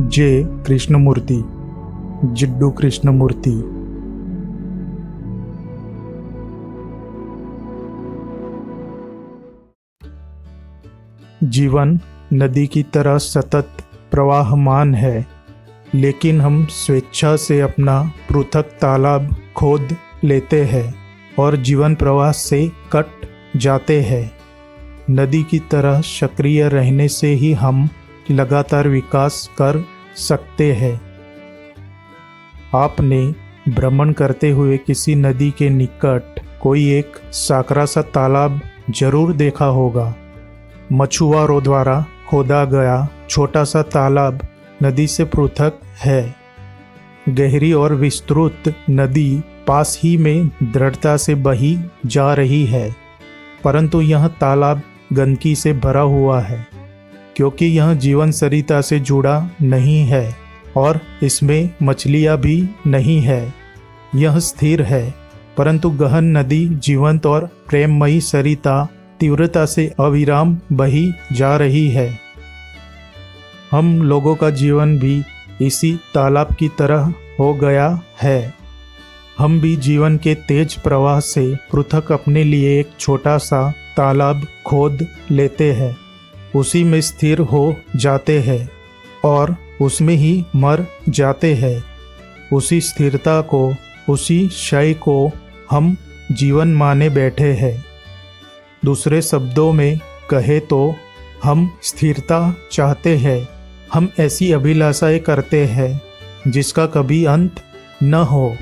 जे कृष्णमूर्ति, जिड्डू कृष्णमूर्ति। जीवन नदी की तरह सतत प्रवाहमान है, लेकिन हम स्वेच्छा से अपना पृथक तालाब खोद लेते हैं और जीवन प्रवाह से कट जाते हैं। नदी की तरह सक्रिय रहने से ही हम लगातार विकास कर सकते हैं। आपने भ्रमण करते हुए किसी नदी के निकट कोई एक साकरा सा तालाब जरूर देखा होगा। मछुआरों द्वारा खोदा गया छोटा सा तालाब नदी से पृथक है। गहरी और विस्तृत नदी पास ही में दृढ़ता से बही जा रही है, परंतु यह तालाब गंदगी से भरा हुआ है, क्योंकि यह जीवन सरिता से जुड़ा नहीं है और इसमें मछलियां भी नहीं है। यह स्थिर है, परंतु गहन नदी जीवंत और प्रेममयी सरिता तीव्रता से अविराम बही जा रही है। हम लोगों का जीवन भी इसी तालाब की तरह हो गया है। हम भी जीवन के तेज प्रवाह से पृथक अपने लिए एक छोटा सा तालाब खोद लेते हैं, उसी में स्थिर हो जाते हैं और उसमें ही मर जाते हैं। उसी स्थिरता को, उसी क्षय को हम जीवन माने बैठे हैं। दूसरे शब्दों में कहे तो हम स्थिरता चाहते हैं। हम ऐसी अभिलाषाएं करते हैं जिसका कभी अंत न हो।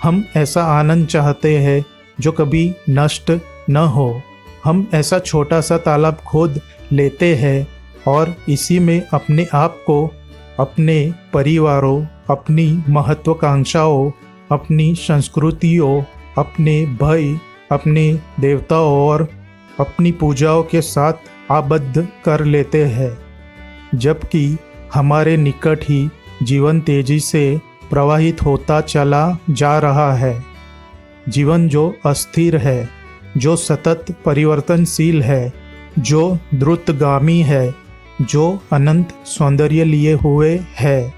हम ऐसा आनंद चाहते हैं जो कभी नष्ट न हो। हम ऐसा छोटा सा तालाब खोद लेते हैं और इसी में अपने आप को, अपने परिवारों, अपनी महत्वाकांक्षाओं, अपनी संस्कृतियों, अपने भय, अपने देवताओं और अपनी पूजाओं के साथ आबद्ध कर लेते हैं, जबकि हमारे निकट ही जीवन तेजी से प्रवाहित होता चला जा रहा है। जीवन जो अस्थिर है, जो सतत परिवर्तनशील है, जो द्रुतगामी है, जो अनंत सौंदर्य लिए हुए है।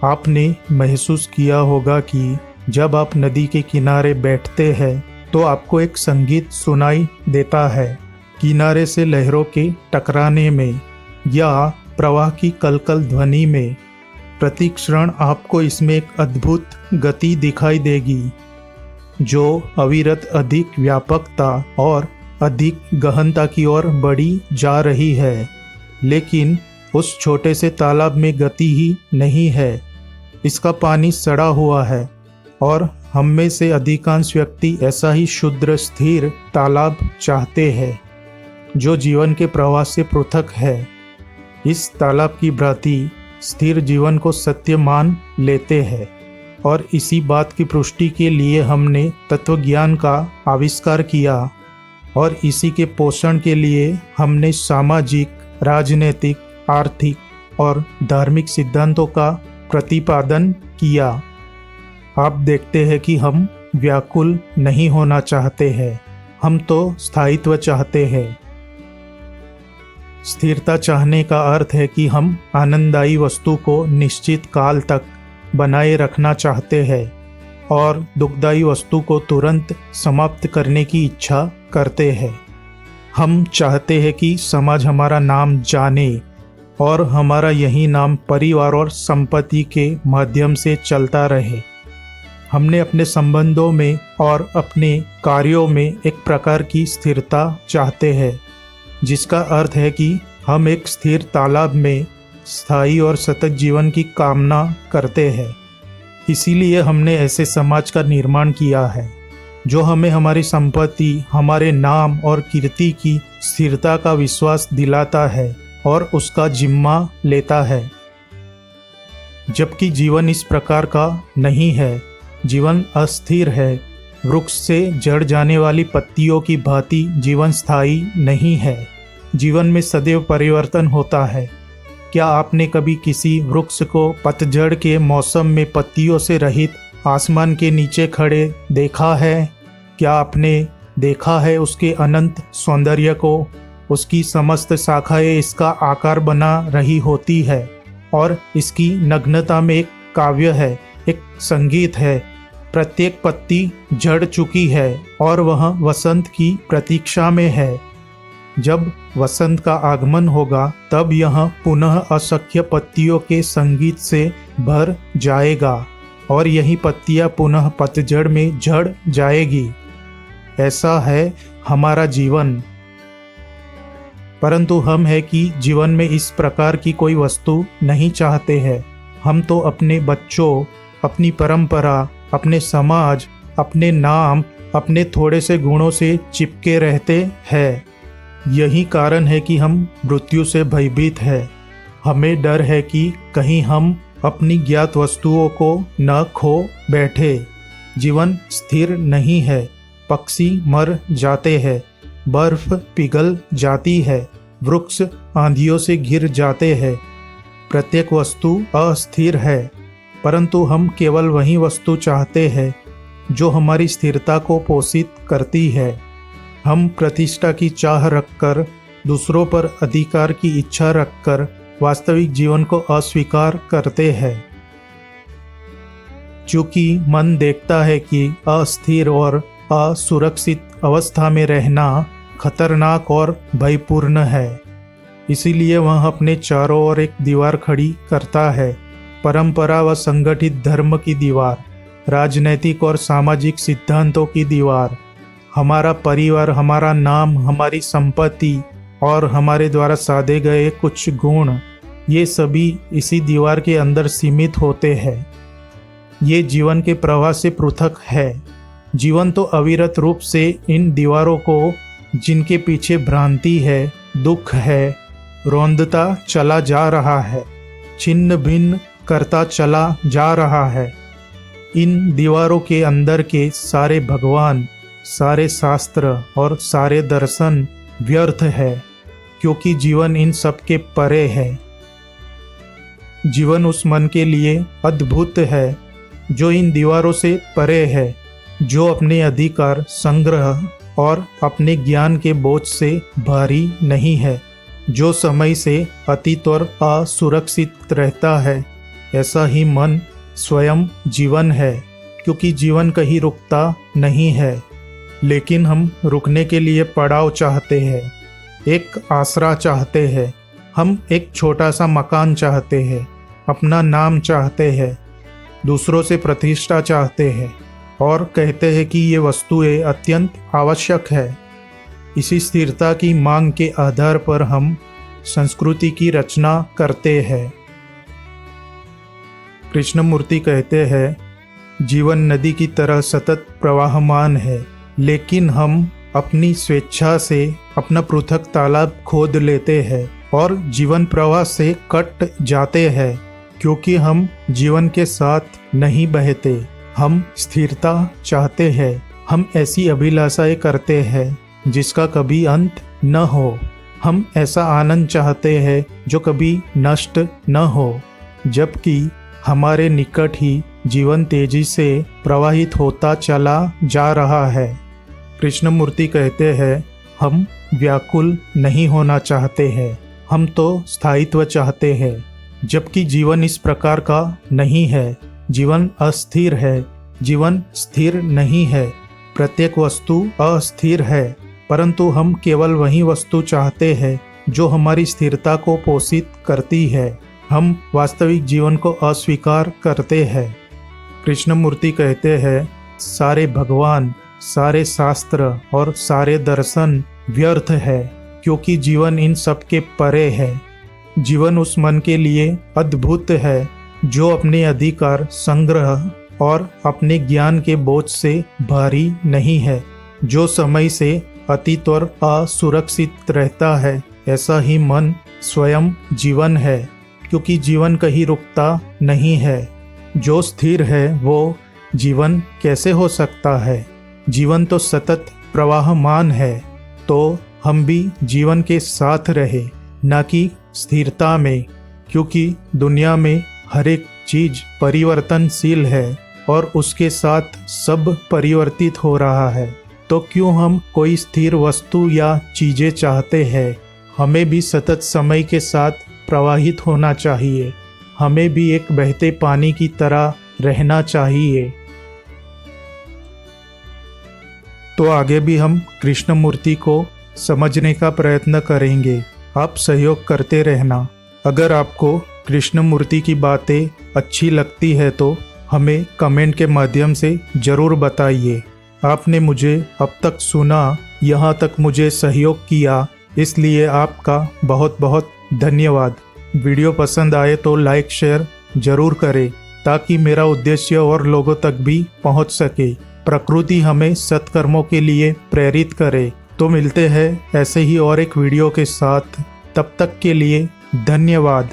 आपने महसूस किया होगा कि जब आप नदी के किनारे बैठते हैं तो आपको एक संगीत सुनाई देता है। किनारे से लहरों के टकराने में या प्रवाह की कलकल ध्वनि में प्रति क्षण आपको इसमें एक अद्भुत गति दिखाई देगी, जो अविरत अधिक व्यापकता और अधिक गहनता की ओर बढ़ी जा रही है। लेकिन उस छोटे से तालाब में गति ही नहीं है, इसका पानी सड़ा हुआ है और हम में से अधिकांश व्यक्ति ऐसा ही शुद्र स्थिर तालाब चाहते हैं, जो जीवन के प्रवाह से पृथक है। इस तालाब की भांति स्थिर जीवन को सत्य मान लेते हैं और इसी बात की पुष्टि के लिए हमने तत्वज्ञान का आविष्कार किया और इसी के पोषण के लिए हमने सामाजिक, राजनीतिक, आर्थिक और धार्मिक सिद्धांतों का प्रतिपादन किया। आप देखते हैं कि हम व्याकुल नहीं होना चाहते हैं, हम तो स्थायित्व चाहते हैं। स्थिरता चाहने का अर्थ है कि हम आनंददायी वस्तु को निश्चित काल तक बनाए रखना चाहते हैं और दुखदायी वस्तु को तुरंत समाप्त करने की इच्छा करते हैं। हम चाहते हैं कि समाज हमारा नाम जाने और हमारा यही नाम परिवार और संपत्ति के माध्यम से चलता रहे। हमने अपने संबंधों में और अपने कार्यों में एक प्रकार की स्थिरता चाहते हैं, जिसका अर्थ है कि हम एक स्थिर तालाब में स्थायी और सतत जीवन की कामना करते हैं। इसीलिए हमने ऐसे समाज का निर्माण किया है जो हमें हमारी संपत्ति, हमारे नाम और कीर्ति की स्थिरता का विश्वास दिलाता है और उसका जिम्मा लेता है। जबकि जीवन इस प्रकार का नहीं है। जीवन अस्थिर है। वृक्ष से झड़ जाने वाली पत्तियों की भांति जीवन स्थायी नहीं है। जीवन में सदैव परिवर्तन होता है। क्या आपने कभी किसी वृक्ष को पतझड़ के मौसम में पत्तियों से रहित आसमान के नीचे खड़े देखा है? क्या आपने देखा है उसके अनंत सौंदर्य को? उसकी समस्त शाखाएं इसका आकार बना रही होती है और इसकी नग्नता में एक काव्य है, एक संगीत है। प्रत्येक पत्ती झड़ चुकी है और वह वसंत की प्रतीक्षा में है। जब वसंत का आगमन होगा तब यह पुनः असंख्य पत्तियों के संगीत से भर जाएगा और यही पत्तियां पुनः पतझड़ में झड़ जाएगी। ऐसा है हमारा जीवन। परंतु हम है कि जीवन में इस प्रकार की कोई वस्तु नहीं चाहते हैं। हम तो अपने बच्चों, अपनी परंपरा, अपने समाज, अपने नाम, अपने थोड़े से गुणों से चिपके रहते हैं। यही कारण है कि हम मृत्यु से भयभीत है। हमें डर है कि कहीं हम अपनी ज्ञात वस्तुओं को न खो बैठे। जीवन स्थिर नहीं है। पक्षी मर जाते हैं, बर्फ पिघल जाती है, वृक्ष आंधियों से गिर जाते हैं। प्रत्येक वस्तु अस्थिर है, परंतु हम केवल वही वस्तु चाहते हैं जो हमारी स्थिरता को पोषित करती है। हम प्रतिष्ठा की चाह रखकर, दूसरों पर अधिकार की इच्छा रखकर वास्तविक जीवन को अस्वीकार करते हैं। चूंकि मन देखता है कि अस्थिर और असुरक्षित अवस्था में रहना खतरनाक और भयपूर्ण है, इसीलिए वह अपने चारों ओर एक दीवार खड़ी करता है। परंपरा व संगठित धर्म की दीवार, राजनैतिक और सामाजिक सिद्धांतों की दीवार, हमारा परिवार, हमारा नाम, हमारी संपत्ति और हमारे द्वारा साधे गए कुछ गुण, ये सभी इसी दीवार के अंदर सीमित होते हैं। ये जीवन के प्रवाह से पृथक है। जीवन तो अविरत रूप से इन दीवारों को, जिनके पीछे भ्रांति है, दुख है, रौंदता चला जा रहा है, छिन्न भिन्न करता चला जा रहा है। इन दीवारों के अंदर के सारे भगवान, सारे शास्त्र और सारे दर्शन व्यर्थ है, क्योंकि जीवन इन सब के परे है। जीवन उस मन के लिए अद्भुत है जो इन दीवारों से परे है, जो अपने अधिकार, संग्रह और अपने ज्ञान के बोझ से भारी नहीं है, जो समय से अतीत और असुरक्षित रहता है। ऐसा ही मन स्वयं जीवन है, क्योंकि जीवन कहीं रुकता नहीं है। लेकिन हम रुकने के लिए पड़ाव चाहते हैं, एक आसरा चाहते हैं। हम एक छोटा सा मकान चाहते हैं, अपना नाम चाहते हैं, दूसरों से प्रतिष्ठा चाहते हैं और कहते हैं कि ये वस्तुएं अत्यंत आवश्यक है। इसी स्थिरता की मांग के आधार पर हम संस्कृति की रचना करते हैं। कृष्णमूर्ति कहते हैं, जीवन नदी की तरह सतत प्रवाहमान है, लेकिन हम अपनी स्वेच्छा से अपना पृथक तालाब खोद लेते हैं और जीवन प्रवाह से कट जाते हैं, क्योंकि हम जीवन के साथ नहीं बहते। हम स्थिरता चाहते हैं। हम ऐसी अभिलाषाएं करते हैं जिसका कभी अंत न हो। हम ऐसा आनंद चाहते हैं जो कभी नष्ट न हो, जबकि हमारे निकट ही जीवन तेजी से प्रवाहित होता चला जा रहा है। कृष्णमूर्ति कहते हैं, हम व्याकुल नहीं होना चाहते हैं, हम तो स्थायित्व चाहते हैं, जबकि जीवन इस प्रकार का नहीं है। जीवन अस्थिर है, जीवन स्थिर नहीं है। प्रत्येक वस्तु अस्थिर है, परंतु हम केवल वही वस्तु चाहते हैं जो हमारी स्थिरता को पोषित करती है। हम वास्तविक जीवन को अस्वीकार करते हैं। कृष्णमूर्ति कहते हैं, सारे भगवान, सारे शास्त्र और सारे दर्शन व्यर्थ है, क्योंकि जीवन इन सब के परे है। जीवन उस मन के लिए अद्भुत है जो अपने अधिकार, संग्रह और अपने ज्ञान के बोझ से भारी नहीं है, जो समय से अतीत और असुरक्षित रहता है। ऐसा ही मन स्वयं जीवन है, क्योंकि जीवन कहीं रुकता नहीं है। जो स्थिर है वो जीवन कैसे हो सकता है? जीवन तो सतत प्रवाहमान है। तो हम भी जीवन के साथ रहे, न कि स्थिरता में, क्योंकि दुनिया में हर एक चीज परिवर्तनशील है और उसके साथ सब परिवर्तित हो रहा है। तो क्यों हम कोई स्थिर वस्तु या चीजें चाहते हैं। हमें भी सतत समय के साथ प्रवाहित होना चाहिए। हमें भी एक बहते पानी की तरह रहना चाहिए। तो आगे भी हम कृष्णमूर्ति को समझने का प्रयत्न करेंगे। आप सहयोग करते रहना। अगर आपको कृष्णमूर्ति की बातें अच्छी लगती है तो हमें कमेंट के माध्यम से ज़रूर बताइए। आपने मुझे अब तक सुना, यहाँ तक मुझे सहयोग किया, इसलिए आपका बहुत बहुत धन्यवाद। वीडियो पसंद आए तो लाइक शेयर ज़रूर करें ताकि मेरा उद्देश्य और लोगों तक भी पहुँच सके। प्रकृति हमें सत्कर्मों के लिए प्रेरित करे। तो मिलते हैं ऐसे ही और एक वीडियो के साथ। तब तक के लिए धन्यवाद।